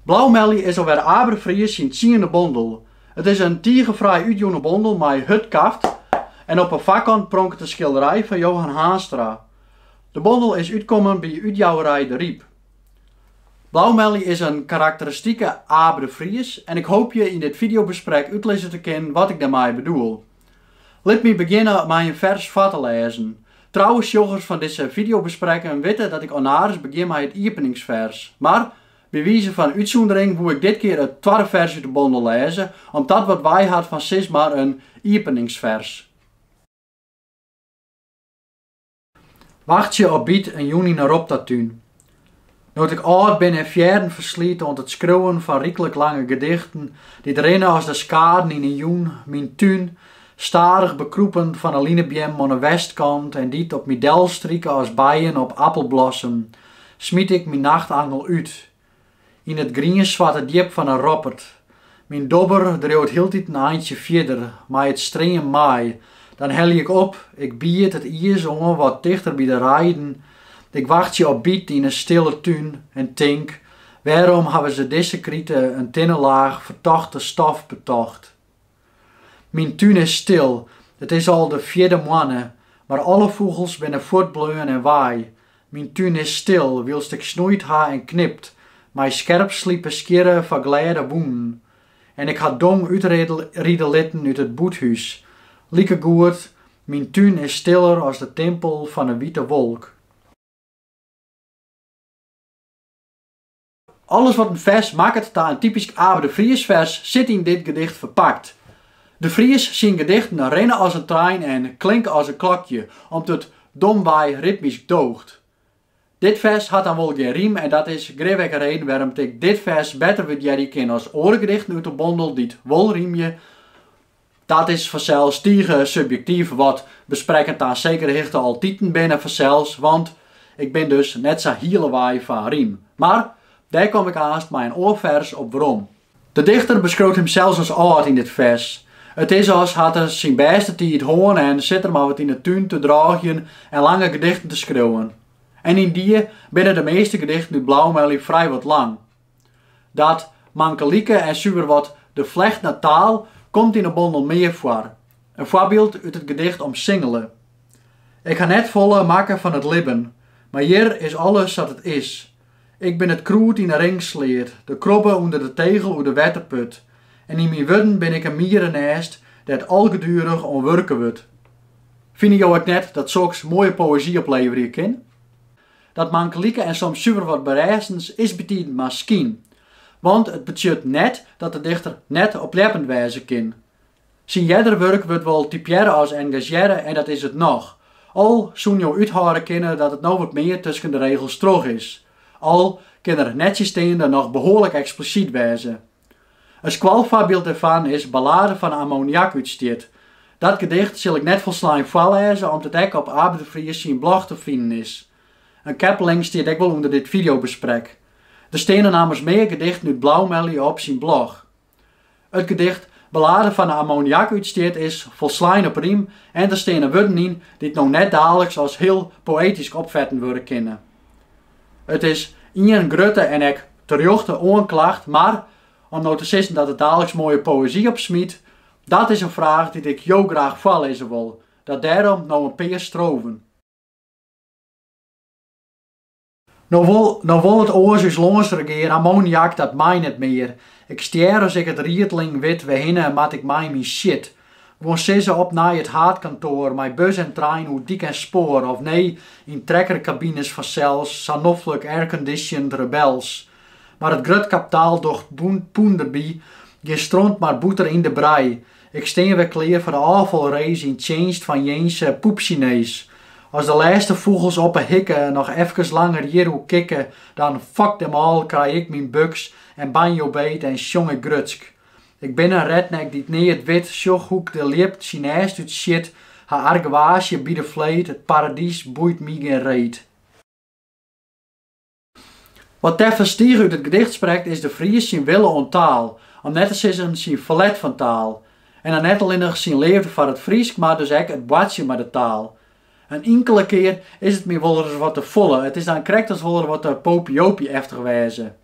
Blauwmelie is alweer aberfries in tiende bondel. Het is een tiegenvrij uitjoene bondel met hutkaft en op een vakkant pronkt de schilderij van Johan Haanstra. De bondel is uitkomen bij uitjouwerij De Riep. Blauwmelie is een karakteristieke aberfries en ik hoop je in dit videobesprek uitlezen te kennen wat ik daarmee bedoel. Laat me beginnen met een vers voor te lezen. Trouwens, joggers van deze videobespreking weten dat ik onaris begin met het openingsvers. Maar bij wijze van uitzondering wil ik dit keer het tweede vers uit de bondel lezen, omdat wat wij had van sis maar een openingsvers. Wacht je op bied en juni naar op dat tuin. Nood ik oud ben en fjaren versliet onder het schreeuwen van riekelijk lange gedichten, die rennen als de skaden in een joen, mijn tuin, starig bekroepen van een linebjem aan de westkant en die op mijn del strieken als bijen op appelblossem, smiet ik mijn nachtangel uit. In het groene zwarte diep van een roppert. Mijn dobber dreeuwt hield een eindje verder, maar het strenge maai. Dan hel ik op, ik bied het ijs om wat dichter bij de rijden. Ik wacht je op bied in een stille tuin en denk, waarom hebben ze deze krieten een tinnen laag vertochte stof betocht? Mijn tuin is stil, het is al de vierde maand, maar alle vogels binnen voortbloeien en waai. Mijn tuin is stil, wilst ik snoeit ha en knipt, mijn scherp sliepen skeren van glijde woenen. En ik had dom uitrieden litten uit het boethuis. Lieke goed, mijn tuin is stiller als de tempel van een witte wolk. Alles wat een vers maakt ta een typisch aberfries vers zit in dit gedicht verpakt. De Fries zien gedichten rennen als een trein en klinken als een klokje, omdat het domwaai ritmisch doogt. Dit vers had dan wel geen riem en dat is greweg een reden waarom ik dit vers beter wil jij ken als oorgedichten uit de bondel die het wel riemje. Dat is vanzelfs stiegen subjectief wat besprekend aan zekere hichten al tieten binnen vanzelfs, want ik ben dus net zo hielewaai van riem. Maar daar kom ik haast mijn oorvers op waarom. De dichter beschouwt hem zelfs als oud in dit vers. Het is als had hij zijn beste tijd hoorn en zit er maar wat in de tuin te dragen en lange gedichten te schreeuwen. En in die binnen de meeste gedichten uit Blauwmelie vrij wat lang. Dat mankelieke en zuur wat de vlecht naar taal komt in de bondel meer voor. Een voorbeeld uit het gedicht om singelen. Ik ga net volle maken van het libben, maar hier is alles wat het is. Ik ben het kroet in de ringsleer, de krobbe onder de tegel uit de wetterput. En in mijn wudden ben ik een mierennest dat algedurig onwerken wordt. Vind je ook net dat zulks mooie poëzie opleveren kan? Dat mankelieke en soms zuur wat bereisens is betiden maar skien. Want het betekent net dat de dichter net opleppend wijzen kan. Zijn jeder werk wordt wel typeren als engageren en dat is het nog. Al zoen je uithouden kunnen dat het nou wat meer tussen de regels terug is. Al kan er netjes steende nog behoorlijk expliciet wijzen. Een squalvoorbeeld daarvan is Ballade van Ammoniak uitsteert. Dat gedicht zal ik net volslaan voorlezen omdat het ook op Aberfries zijn blog te vinden is. Een kappeling staat ik wel onder dit videobesprek. Er staan namens meer gedichten uit Blauwmelie op zijn blog. Het gedicht Ballade van Ammoniak uitsteert is volslaan op riem en er staan woorden in die het nog net dagelijks als heel poëtisch opvetten worden kennen. Het is een grutte en ek terjochte onklacht, maar om nou te zeggen dat het dagelijks mooie poëzie opsmiet, dat is een vraag die ik jou graag voorlezen wil. Dat daarom nou een paar stroven. Nou wil het oorzus longens regeren, ammoniak dat mij niet meer. Ik stier als ik het rietling wit wehinnen en mat ik mij mijn shit. Gewoon sissen op naar het haardkantoor, mijn bus en trein hoe dik en spoor, of nee, in trekkercabines vanzelfs, sanoffelijk airconditioned rebels. Maar het grut kapitaal docht poenderbie, je stront maar boeter in de brei. Ik steen weer kleer voor de afvalrace in changed van Jeense poepchinees. Als de laatste vogels op een hikken nog even langer hier kikken, dan fuck them all, krijg ik mijn buks en banjo beet en jonge grutsk. Ik ben een redneck die niet het wit, sjochhoek de lip, Chinees uit shit, haar argwaasje bij de vleet, het paradies boeit mij geen reet. Wat Teffe Stieg uit het gedicht spreekt is de Fries zijn willen on taal, om net te zeggen zijn verlet van taal. En dan net alleen nog zijn leefde van het Fries, maar dus ook het boadje met de taal. Een enkele keer is het meer wel eens wat te volle, het is dan correct als wel wat te popiopie eftig wijzen.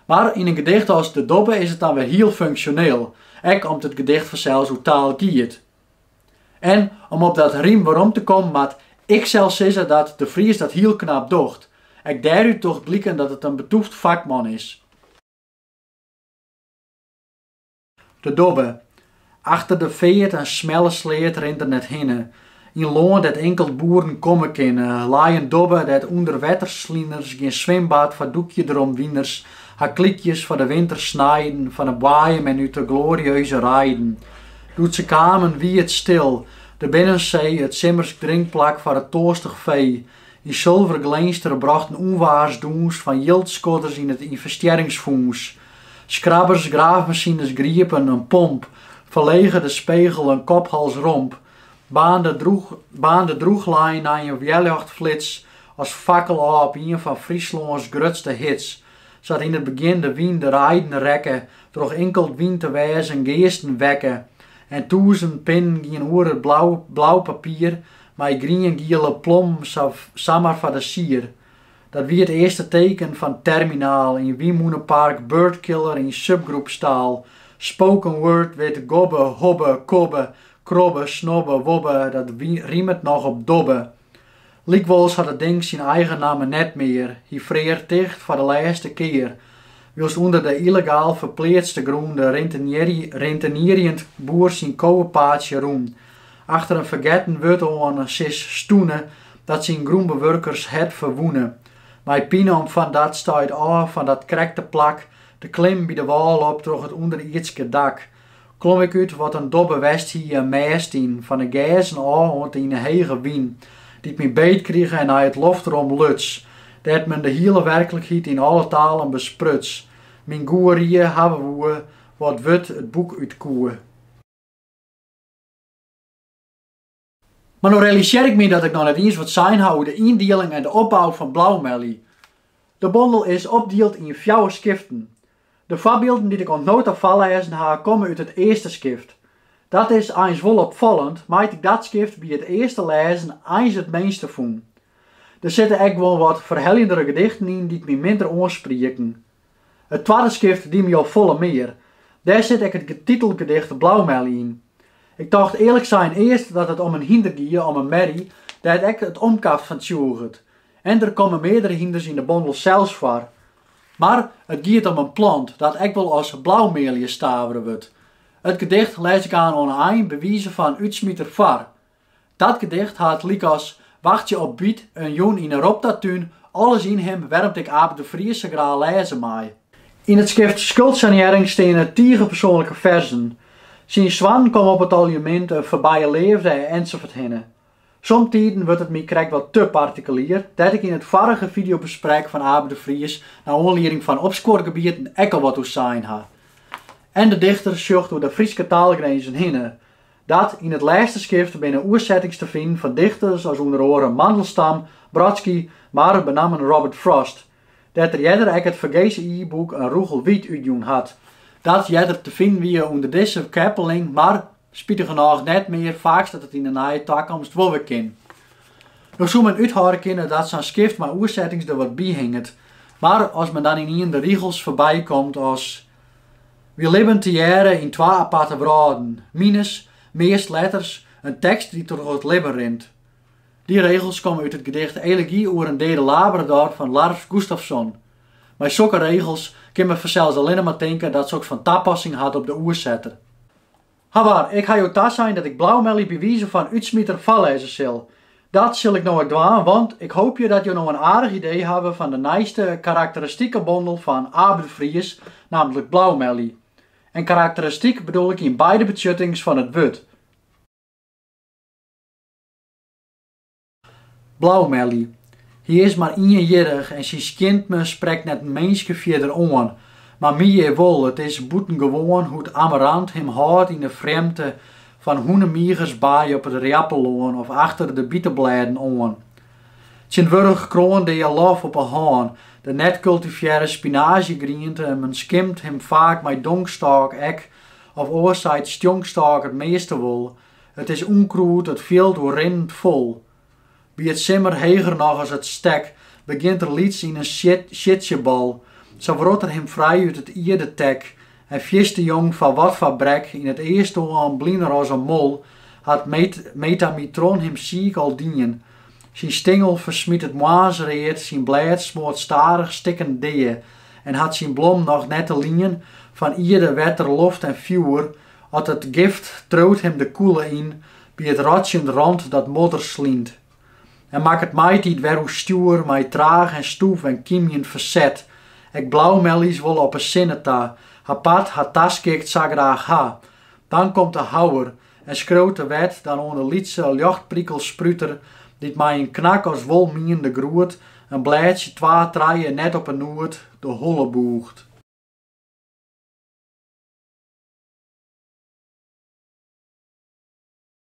Maar in een gedicht als De Dobbe is het dan weer heel functioneel. Ook omdat het gedicht vanzelfs hoe taal giet. En om op dat riem waarom te komen, maar ik zelf zeggen dat de Vries dat heel knap docht. Ik daaruit toch blijken dat het een betoefd vakman is. De Dobbe. Achter de veert en smelle sleet rent er net hinnen. In loon dat enkel boeren komen kunnen. Laaien dobbe dat onder wetterslinders geen zwembad van doekje erom wieners. Haar klikjes van de winter snijden, van de baaien en uit de glorieuze rijden. Doet ze kamen wie het stil. De binnenzee, het simmers drinkplak van het toostig vee. Die zilverglinsteren brachten onwaars doens van jildschotters in het investeringsfonds. Schrabbers, graafmachines griepen een pomp. Verlegen de spiegel een kophals romp. Baande droeglijn naar een weerlichtflits als fakkel op een van Frieslands grootste hits. Zat in het begin de wien de rijden rekken, droeg enkel wien te wijzen geesten wekken. En duizend pin gien oer het blauw papier, maar grien giele plom samar van de sier. Dat wie het eerste teken van terminaal in Wiemoenenpark Birdkiller in subgroepstaal. Spoken word weet gobbe, hobbe, kobbe, krobbe, snobbe, wobbe, dat riemet nog op dobbe. Likwols had het ding zijn eigen naam net meer. Hij vreert dicht voor de laatste keer. Wils onder de illegaal verpleetste groende rentenierend boer zijn kouwepaadje roem. Achter een vergeten wut aan sis stoenen dat zijn groenbewerkers het verwoenen. Maar pine om van dat stuit af, van dat krekte plak, de klim bij de wal op door het onderirdske dak. Klom ik uit wat een dobbe west hier meest in, van de gijzen aan in een hege wien, die me beet kregen en hij het lofterom luts, dat men de hele werkelijkheid in alle talen bespruts. Mijn goerieën hebben we wat wut het boek uitkoe. Maar nu realiseer ik me dat ik nog net eens wat zijn hou de indeling en de opbouw van Blauwmelie. De bondel is opdeeld in 4 skiften. De voorbeelden die ik ontnood heb voorlezen heb komen uit het eerste skift. Dat is eens wel opvallend, maar ik dat skift bij het eerste lezen eens het meeste vond. Er zitten ook wel wat verhellendere gedichten in die me minder aanspreken. Het tweede skift die me al volle meer. Daar zit ik het titelgedicht Blauwmelie in. Ik dacht eerlijk zijn eerst dat het om een hinder ging, om een merrie, dat ik het omkaft van tjoeget. En er komen meerdere hinders in de bondel zelfs voor. Maar het gaat om een plant dat ik wel als blauwmelie staveren wordt. Het gedicht lees ik aan een bewijzen van uitsmieter var. Dat gedicht had liek als wacht je op bied, een joen in een roptatuin, alles in hem werpt ik Abe de Vriese graag lezen mij. In het schrift Schuldsanering staan 10 persoonlijke versen. Zijn zwan kwam op het alimент een voorbije leefde enzovoort hinnen. Somtijden wordt het me krijg wat te particulier, dat ik in het vorige videobesprek van Abe de Vries naar aanleiding van opscoorgebieden ook al wat toe zijn ha. En de dichter zocht door de Friese taalgrenzen hinnen. Dat in het laatste schrift binnen oersettings te vinden van dichters als onder andere Mandelstam, Brodsky, maar benamen Robert Frost. Dat er jeder ook het vergezen e-book een Roegel Wiet uitjoen had. Dat jeder te vinden wie onder deze kappeling, maar spietig genoeg net meer, vaakst dat het in de naaie toekomst wel weer kan. Nog zou men uithouden kunnen dat zo'n schrift maar oersettings er wat bij hinget. Maar als men dan in de regels voorbij komt als we leven te jaren in 2 aparte woorden, minus, meest letters, een tekst die door het leven rent. Die regels komen uit het gedicht Elegie over een derde Labrador van Lars Gustafsson. Bij zulke regels kan men vanzelfs alleen maar denken dat ze ook van toepassing had op de oersetter. Habar, ik ga jou thuis zijn dat ik Blauwmelie bewijzen van uitsmieter vallezen zal. Dat zal ik nou ook doen, want ik hoop je dat je nog een aardig idee hebben van de naaiste karakteristieke bondel van Abe de Vries, namelijk Blauwmelie. En karakteristiek bedoel ik in beide betjuttings van het woord. Blauwmelie. Hij is maar 1-jarig en zijn kind me spreekt net een mensje verder aan. Maar mij wel, het is boetengewoon hoe het amarant hem houdt in de vreemde van hoenemiegers baai op het riappelloon of achter de bietenbladen aan. Zijn wurg kroonde je lof op een haan, de net cultiveerde spinaziegriente en men skimt hem vaak met donkstaak ek of oorzijds stjonkstaak het meeste wel. Het is onkroet, het veld doorrinnend vol. Bij het simmer heger nog als het stek, begint er liets in een shitjebal. Zo wordt er hem vrij uit het ierde tek en viste jong van wat fabrek in het eerste aan bliner als een mol had Metamitron hem ziek al dienen. Zijn stingel versmiet het moazereerd, zijn blad smoort starig stikken deeën en had zijn blom nog net te linien van ieder wetter, loft en vuur, had het gift troot hem de koele in, bij het ratjend rand dat modder slient. En maak het maitiet weer hoe stuur, mij traag en stoef en kiemjen verzet. Ik blauwmellies wel op een sinneta, haar pad, haar tas kikt zo graag ha. Dan komt de houwer en schroot de wet dan onder lietse jachtprikkelspruter, die mij een knak als wolmiende groet, een blaadje 2, 3 net op een noert, de holle boegt.